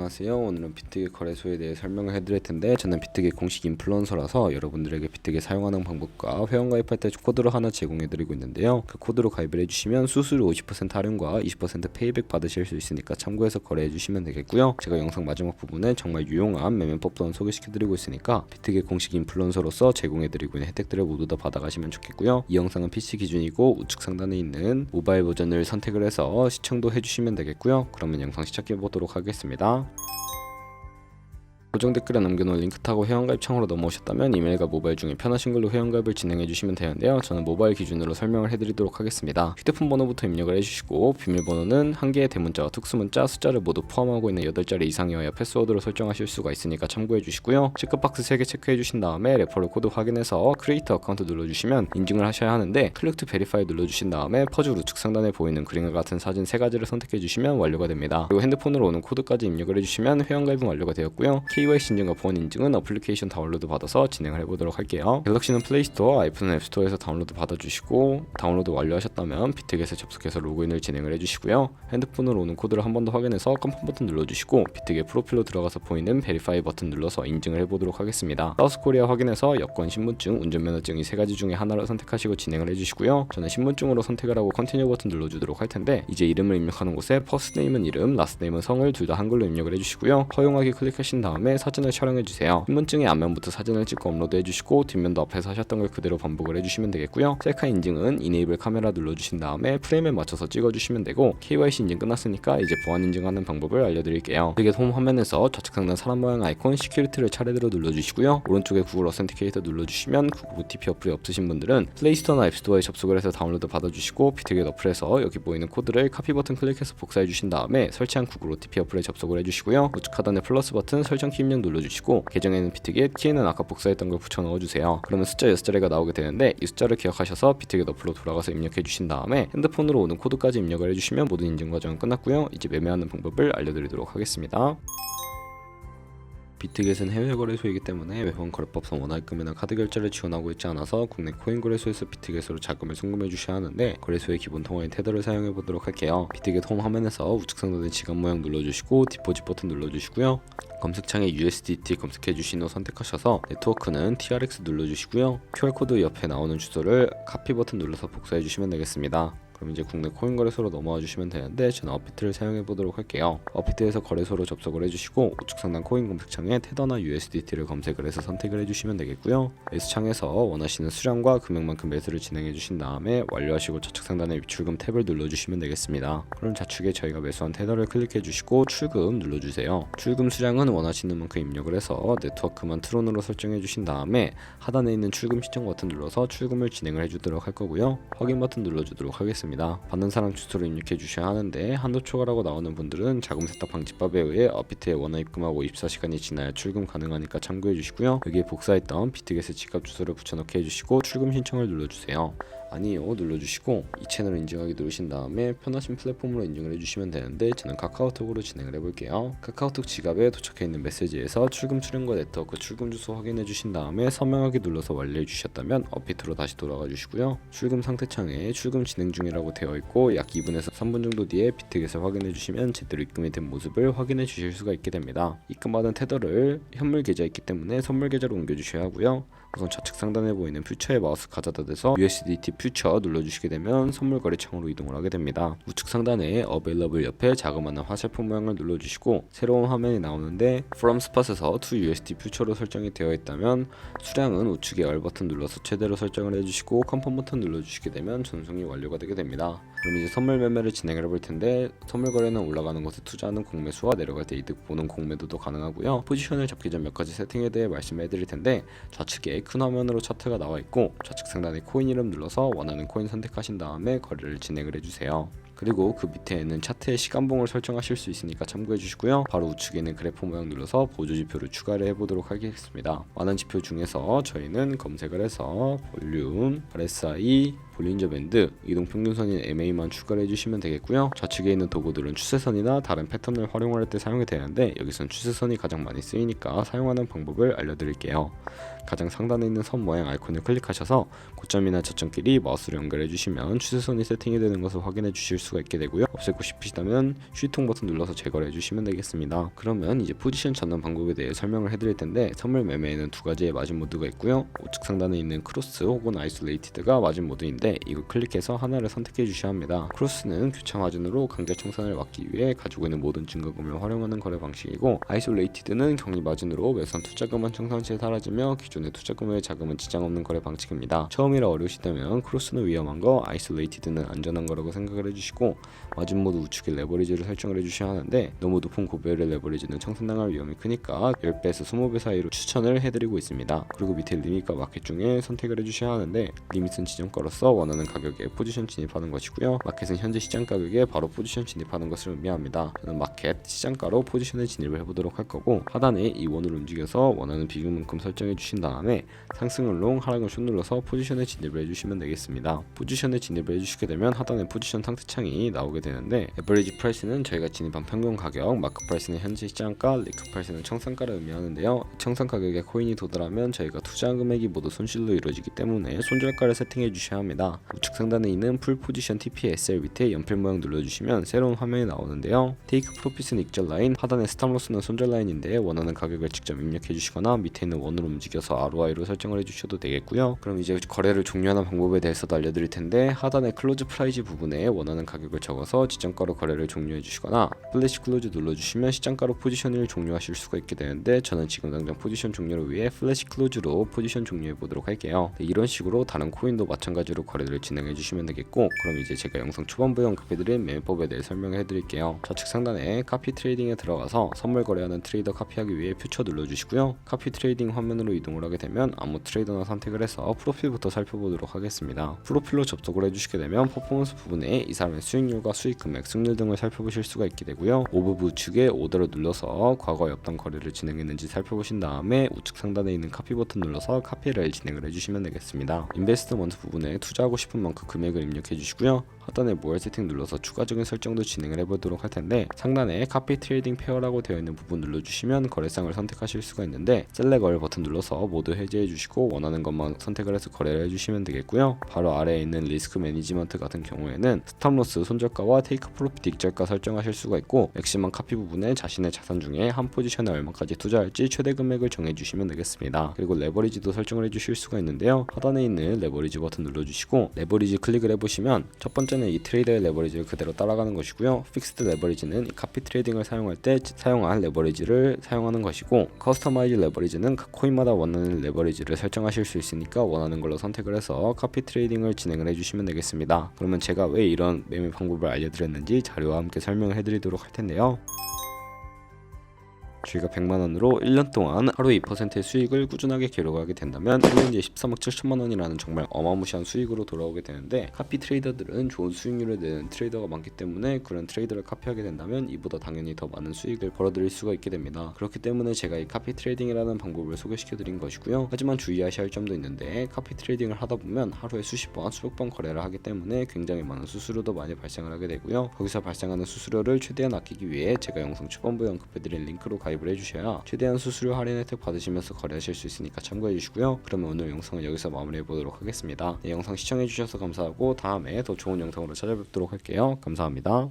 안녕하세요. 오늘은 비트겟 거래소에 대해 설명을 해드릴 텐데, 저는 비트겟 공식 인플루언서라서 여러분들에게 비트겟 사용하는 방법과 회원 가입할 때 코드를 하나 제공해드리고 있는데요. 그 코드로 가입을 해주시면 수수료 50% 할인과 20% 페이백 받으실 수 있으니까 참고해서 거래해주시면 되겠고요. 제가 영상 마지막 부분에 정말 유용한 매매법 또한 소개시켜드리고 있으니까 비트겟 공식 인플루언서로서 제공해드리고 있는 혜택들을 모두 다 받아가시면 좋겠고요. 이 영상은 PC 기준이고 우측 상단에 있는 모바일 버전을 선택을 해서 시청도 해주시면 되겠고요. 그러면 영상 시작해보도록 하겠습니다. 고정 댓글에 남겨놓은 링크 타고 회원가입 창으로 넘어오셨다면 이메일과 모바일 중에 편하신 걸로 회원가입을 진행해주시면 되는데요. 저는 모바일 기준으로 설명을 해드리도록 하겠습니다. 휴대폰 번호부터 입력을 해주시고, 비밀번호는 한 개의 대문자와 특수문자, 숫자를 모두 포함하고 있는 8자리 이상이어야 패스워드로 설정하실 수가 있으니까 참고해주시고요. 체크박스 3개 체크해주신 다음에 레퍼럴 코드 확인해서 크리에이터 어카운트 눌러주시면 인증을 하셔야 하는데, 클릭 투 베리파이 눌러주신 다음에 퍼즐 우측 상단에 보이는 그림과 같은 사진 3가지를 선택해주시면 완료가 됩니다. 그리고 핸드폰으로 오는 코드까지 입력을 해주시면 회원가입은 완료가 되었고요. KYC 인증과 보안 인증은 어플리케이션 다운로드 받아서 진행을 해보도록 할게요. 갤럭시는 플레이스토어, 아이폰은 앱스토어에서 다운로드 받아주시고, 다운로드 완료하셨다면 비트겟에 접속해서 로그인을 진행을 해주시고요. 핸드폰으로 오는 코드를 한 번 더 확인해서 컴펌 버튼 눌러주시고, 비트겟 프로필로 들어가서 보이는 베리파이 버튼 눌러서 인증을 해보도록 하겠습니다. 사우스코리아 확인해서 여권, 신분증, 운전면허증 이 3가지 중에 하나를 선택하시고 진행을 해주시고요. 저는 신분증으로 선택을 하고 컨티뉴 버튼 눌러주도록 할 텐데, 이제 이름을 입력하는 곳에 퍼스트네임은 이름, 라스트네임은 성을 둘 다 한글로 입력을 해주시고요. 허용하기 클릭하신 다음에 사진을 촬영해주세요. 신분증의 앞면부터 사진을 찍고 업로드해주시고, 뒷면도 앞에서 하셨던 걸 그대로 반복을 해주시면 되겠고요. 셀카 인증은 이네이블 카메라 눌러주신 다음에 프레임에 맞춰서 찍어주시면 되고, KYC 인증 끝났으니까 이제 보안 인증하는 방법을 알려드릴게요. 비트겟 홈 화면에서 좌측 상단 사람 모양 아이콘 시큐리티를 차례대로 눌러주시고요. 오른쪽에 구글 어센티케이터 눌러주시면 구글 OTP 어플이 없으신 분들은 플레이스토어나 앱스토어에 접속을 해서 다운로드 받아주시고, 비트겟 어플에서 여기 보이는 코드를 카피 버튼 클릭해서 복사해주신 다음에 설치한 구글 OTP 어플에 접속을 해주시고요. 우측 하단에 플러스 버튼 설정 키 입력 눌러주시고, 계정에는 비트겟, 키에는 아까 복사했던 걸 붙여 넣어주세요. 그러면 숫자 6자리가 나오게 되는데, 이 숫자를 기억하셔서 비트겟 어플로 돌아가서 입력해주신 다음에 핸드폰으로 오는 코드까지 입력을 해주시면 모든 인증 과정은 끝났고요. 이제 매매하는 방법을 알려드리도록 하겠습니다. 비트겟은 해외 거래소이기 때문에 외환 거래법상 원화입금이나 카드 결제를 지원하고 있지 않아서 국내 코인 거래소에서 비트겟으로 자금을 송금해 주셔야 하는데, 거래소의 기본 통화인 테더를 사용해 보도록 할게요. 비트겟 홈 화면에서 우측 상단에 지갑 모양 눌러주시고, 디포짓 버튼 눌러주시고요. 검색창에 USDT 검색해 주신 후 선택하셔서 네트워크는 TRX 눌러주시고요. QR코드 옆에 나오는 주소를 카피 버튼 눌러서 복사해 주시면 되겠습니다. 그럼 이제 국내 코인 거래소로 넘어와 주시면 되는데, 저는 업비트를 사용해 보도록 할게요. 업비트에서 거래소로 접속을 해주시고, 우측 상단 코인 검색창에 테더나 USDT를 검색을 해서 선택을 해주시면 되겠고요. 매수창에서 원하시는 수량과 금액만큼 매수를 진행해 주신 다음에 완료하시고 좌측 상단에 출금 탭을 눌러주시면 되겠습니다. 그럼 좌측에 저희가 매수한 테더를 클릭해 주시고 출금 눌러주세요. 출금 수량은 원하시는 만큼 입력을 해서 네트워크만 트론으로 설정해 주신 다음에 하단에 있는 출금 시청 버튼 눌러서 출금을 진행을 해주도록 할 거고요. 확인 버튼 눌러주도록 하겠습니다. 받는 사람 주소를 입력해 주셔야 하는데, 한도 초과라고 나오는 분들은 자금 세탁 방지법에 의해 업비트에 원화 입금하고 24시간이 지나야 출금 가능하니까 참고해 주시고요. 여기에 복사했던 비트겟의 지갑 주소를 붙여넣기 해주시고 출금 신청을 눌러주세요. 아니요 눌러주시고, 이 채널을 인증하기 누르신 다음에 편하신 플랫폼으로 인증을 해주시면 되는데, 저는 카카오톡으로 진행을 해볼게요. 카카오톡 지갑에 도착해 있는 메시지에서 출금 수량과 네트워크 출금 주소 확인해 주신 다음에 서명하기 눌러서 완료해 주셨다면 업비트로 다시 돌아가 주시고요. 출금 상태 창에 출금 진행 중이라고 되어 있고, 약 2분에서 3분 정도 뒤에 비트겟을 확인해 주시면 제대로 입금이 된 모습을 확인해 주실 수가 있게 됩니다. 입금받은 테더를 현물 계좌에 있기 때문에 선물 계좌로 옮겨 주셔야 하고요. 우선 좌측 상단에 보이는 퓨처에 마우스 가져다 대서 USDT 퓨처 눌러주시게 되면 선물 거래 창으로 이동을 하게 됩니다. 우측 상단에 Available 옆에 자그마한 화살표 모양을 눌러주시고, 새로운 화면이 나오는데 From Spot에서 to USD 퓨처로 설정이 되어 있다면 수량은 우측에 R 버튼 눌러서 최대로 설정을 해주시고, 컨펌 버튼 눌러주시게 되면 전송이 완료가 되게 됩니다. 그럼 이제 선물 매매를 진행을 해볼 텐데, 선물 거래는 올라가는 것에 투자하는 공매수와 내려갈 때 이득 보는 공매도도 가능하고요. 포지션을 잡기 전 몇 가지 세팅에 대해 말씀해 드릴 텐데, 좌측에 큰 화면으로 차트가 나와 있고, 좌측 상단에 코인 이름 눌러서 원하는 코인 선택하신 다음에 거래를 진행을 해주세요. 그리고 그 밑에는 차트의 시간봉을 설정하실 수 있으니까 참고해 주시고요. 바로 우측에 있는 그래프 모양 눌러서 보조지표를 추가를 해보도록 하겠습니다. 많은 지표 중에서 저희는 검색을 해서 볼륨, RSI, 볼린저 밴드, 이동 평균선인 MA만 추가를 해주시면 되겠고요. 좌측에 있는 도구들은 추세선이나 다른 패턴을 활용할 때 사용이 되는데 여기선 추세선이 가장 많이 쓰이니까 사용하는 방법을 알려드릴게요. 가장 상단에 있는 선 모양 아이콘을 클릭하셔서 고점이나 저점끼리 마우스로 연결해 주시면 추세선이 세팅이 되는 것을 확인해 주실 수가 있게 되고요. 없애고 싶으시다면 휴통 버튼 눌러서 제거를 해주시면 되겠습니다. 그러면 이제 포지션 잡는 방법에 대해 설명을 해드릴 텐데, 선물 매매에는 두 가지의 마진 모드가 있고요. 우측 상단에 있는 크로스 혹은 아이솔레이티드가 마진 모드인데 이걸 클릭해서 하나를 선택해 주셔야 합니다. 크로스는 교차 마진으로 강제 청산을 막기 위해 가지고 있는 모든 증거금을 활용하는 거래 방식이고, 아이솔레이티드는 격리 마진으로 매수한 투자금은 청산 시에 사라지며 기존의 투자금의 자금은 지장 없는 거래 방식입니다. 처음이라 어려우시다면 크로스는 위험한 거, 아이솔레이티드는 안전한 거라고 생각을 해주시고, 마진 모드 우측에 레버리지를 설정을 해주셔야 하는데 너무 높은 고배율의 레버리지는 청산당할 위험이 크니까 10배에서 20배 사이로 추천을 해드리고 있습니다. 그리고 밑에 리밋과 마켓 중에 선택을 해주셔야 하는데, 리밋은 지정가로서 원하는 가격에 포지션 진입하는 것이고요. 마켓은 현재 시장 가격에 바로 포지션 진입하는 것을 의미합니다. 저는 마켓 시장가로 포지션에 진입을 해보도록 할 거고, 하단에 이 원을 움직여서 원하는 비중만큼 설정해 주신 다음에 상승을 롱, 하락을 숏 눌러서 포지션에 진입을 해주시면 되겠습니다. 포지션에 진입을 해주시게 되면 하단에 포지션 상태창이 나오게 되는데, 에버리지 프라이스는 저희가 진입한 평균 가격, 마크 프라이스는 현재 시장가, 리크 프라이스는 청산가를 의미하는데요. 청산 가격에 코인이 도달하면 저희가 투자한 금액이 모두 손실로 이루어지기 때문에 손절가를 세팅해 주셔야 합니다. 우측 상단에 있는 풀 포지션 TPSL 밑에 연필 모양 눌러주시면 새로운 화면이 나오는데요. 테이크 프로핏은 익절 라인, 하단에 스탑로스는 손절 라인인데 원하는 가격을 직접 입력해 주시거나 밑에 있는 원으로 움직여서 ROI로 설정을 해주셔도 되겠고요. 그럼 이제 거래를 종료하는 방법에 대해서도 알려드릴 텐데, 하단에 클로즈 프라이즈 부분에 원하는 가격을 적어서 지정가로 거래를 종료해 주시거나 플래시 클로즈 눌러주시면 시장가로 포지션을 종료하실 수가 있게 되는데, 저는 지금 당장 포지션 종료를 위해 플래시 클로즈로 포지션 종료해 보도록 할게요. 이런 식으로 다른 코인도 마찬가지로 거래를 진행해 주시면 되겠고, 그럼 이제 제가 영상 초반부에 언급해드린 매매법에 대해 설명해 드릴게요. 좌측 상단에 카피 트레이딩에 들어가서 선물 거래하는 트레이더 카피하기 위해 퓨처 눌러주시고요. 카피 트레이딩 화면으로 이동을 하게 되면 아무 트레이더나 선택을 해서 프로필부터 살펴보도록 하겠습니다. 프로필로 접속을 해주시게 되면 퍼포먼스 부분에 이 사람의 수익률과 수익 금액, 승률 등을 살펴보실 수가 있게 되고요. 오버뷰 우측에 오더를 눌러서 과거에 어떤 거래를 진행했는지 살펴보신 다음에 우측 상단에 있는 카피 버튼 눌러서 카피를 진행을 해주시면 되겠습니다. 인베스트먼트 부분에 투자하고 싶은 만큼 금액을 입력해 주시고요. 하단에 모알 세팅 눌러서 추가적인 설정도 진행을 해보도록 할 텐데, 상단에 카피 트레이딩 페어라고 되어 있는 부분 눌러주시면 거래상을 선택하실 수가 있는데, 셀렉 얼 버튼 눌러서 모두 해제해 주시고 원하는 것만 선택을 해서 거래를 해주시면 되겠고요. 바로 아래에 있는 리스크 매니지먼트 같은 경우에는 스탑로스, 손절가와 테이크 프로핏 익절가 설정하실 수가 있고, 맥시멈 카피 부분에 자신의 자산 중에 한 포지션에 얼마까지 투자할지 최대 금액을 정해주시면 되겠습니다. 그리고 레버리지도 설정을 해주실 수가 있는데요. 하단에 있는 레버리지 버튼 눌러주시고 레버리지 클릭을 해보시면 첫 번째는 이 트레이더의 레버리지를 그대로 따라가는 것이고요. 픽스드 레버리지는 이 카피 트레이딩을 사용할 때 사용한 레버리지를 사용하는 것이고, 커스터마이즈 레버리지는 각 코인마다 원하는 레버리지를 설정하실 수 있으니까 원하는 걸로 선택을 해서 카피 트레이딩을 진행을 해주시면 되겠습니다. 그러면 제가 왜 이런 매매 방법을 알려드렸는지 자료와 함께 설명을 해드리도록 할 텐데요. 저희가 100만원으로 1년 동안 하루에 2%의 수익을 꾸준하게 기록하게 된다면 1년 뒤에 13억 7천만원이라는 정말 어마무시한 수익으로 돌아오게 되는데, 카피 트레이더들은 좋은 수익률을 내는 트레이더가 많기 때문에 그런 트레이더를 카피하게 된다면 이보다 당연히 더 많은 수익을 벌어들일 수가 있게 됩니다. 그렇기 때문에 제가 이 카피 트레이딩이라는 방법을 소개시켜 드린 것이고요. 하지만 주의하셔야 할 점도 있는데, 카피 트레이딩을 하다 보면 하루에 수십 번, 수백 번 거래를 하기 때문에 굉장히 많은 수수료도 많이 발생을 하게 되고요. 거기서 발생하는 수수료를 최대한 아끼기 위해 제가 영상 초반부에 언급해드린 링크로 가입을 해주셔야 최대한 수수료 할인 혜택 받으시면서 거래하실 수 있으니까 참고해 주시고요. 그러면 오늘 영상은 여기서 마무리해 보도록 하겠습니다. 영상 시청해 주셔서 감사하고 다음에 더 좋은 영상으로 찾아뵙도록 할게요. 감사합니다.